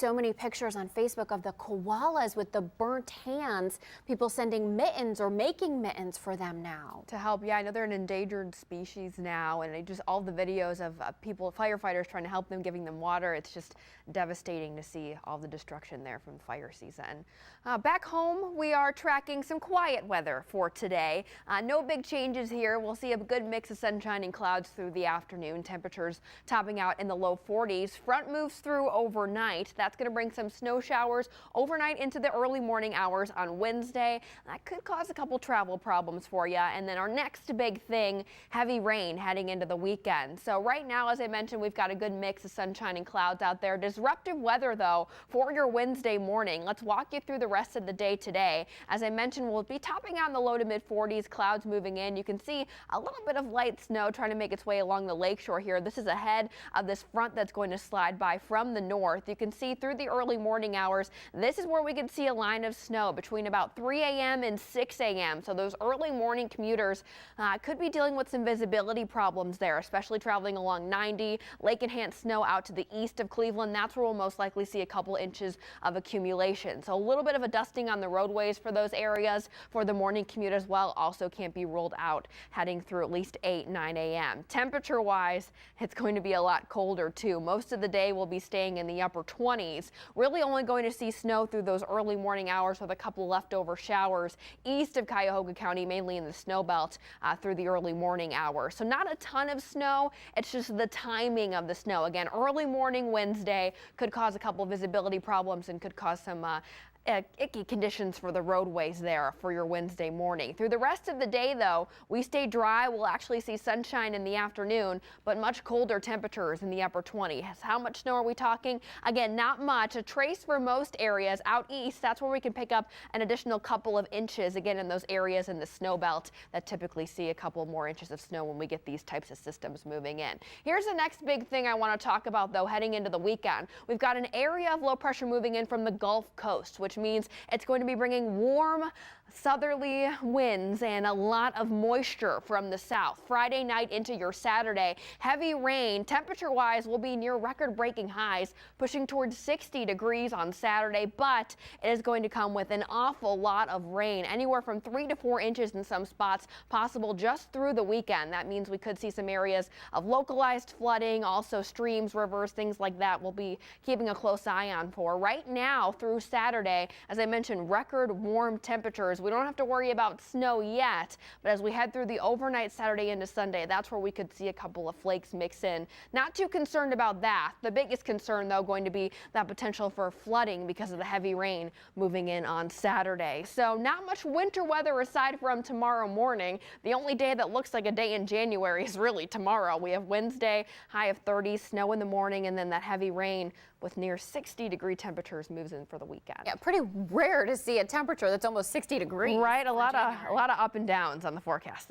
so many pictures on Facebook of the koalas with the burnt hands, people sending mittens or making mittens for them now. To help, yeah, I know they're an endangered species now, and just all the videos of people, firefighters trying to help them, giving them water. It's just devastating to see all the destruction there from the fire season. Back home, we are tracking some quiet weather for today. No big changes here. We'll see a good mix of sunshine and clouds through the afternoon. Temperatures topping out in the low 40s. Front moves through overnight. That's going to bring some snow showers overnight into the early morning hours on Wednesday. That could cause a couple travel problems for you. And then our next big thing, heavy rain heading into the weekend. So right now, as I mentioned, we've got a good mix of sunshine and clouds out there. Disruptive weather, though, for your Wednesday morning. Let's walk you through the rest of the day today. As I mentioned, we'll be topping out in the low to mid 40s, clouds moving in. You can see a little bit of light snow trying to make its way along the lakeshore here. This is ahead of this front that's going to slide by from the north. You can see through the early morning hours, this is where we can see a line of snow between about 3 a.m. and 6 a.m. So those early morning commuters could be dealing with some visibility problems there, especially traveling along 90. Lake enhanced snow out to the east of Cleveland. That's where we'll most likely see a couple inches of accumulation. So a little bit of a dusting on the roadways for those areas for the morning commute as well. Also can't be ruled out heading through at least 9 a.m. Temperature wise, it's going to be a lot colder too. Most of the day will be staying in the upper 20s. Really only going to see snow through those early morning hours with a couple leftover showers east of Cuyahoga County, mainly in the snow belt through the early morning hours. So not a ton of snow. It's just the timing of the snow. Again, early morning Wednesday could cause a couple visibility problems and could cause some icky conditions for the roadways there for your Wednesday morning. Through the rest of the day, though, we stay dry. We'll actually see sunshine in the afternoon, but much colder temperatures in the upper 20s. How much snow are we talking? Again, not much. A trace for most areas out east. That's where we can pick up an additional couple of inches, again, in those areas in the snow belt that typically see a couple more inches of snow when we get these types of systems moving in. Here's the next big thing I want to talk about, though, heading into the weekend. We've got an area of low pressure moving in from the Gulf Coast, which means it's going to be bringing warm southerly winds and a lot of moisture from the south. Friday night into your Saturday, heavy rain. Temperature wise will be near record breaking highs, pushing towards 60 degrees on Saturday, but it is going to come with an awful lot of rain, anywhere from 3 to 4 inches in some spots, possible just through the weekend. That means we could see some areas of localized flooding, also streams, rivers, things like that we'll be keeping a close eye on for. Right now through Saturday, as I mentioned, record warm temperatures. We don't have to worry about snow yet, but as we head through the overnight Saturday into Sunday, that's where we could see a couple of flakes mix in. Not too concerned about that. The biggest concern, though, going to be that potential for flooding because of the heavy rain moving in on Saturday. So not much winter weather aside from tomorrow morning. The only day that looks like a day in January is really tomorrow. We have Wednesday, high of 30, snow in the morning, and then that heavy rain with near 60-degree temperatures moves in for the weekend. Yeah, pretty rare to see a temperature that's almost 60 degrees. Right, a lot of up and downs on the forecast.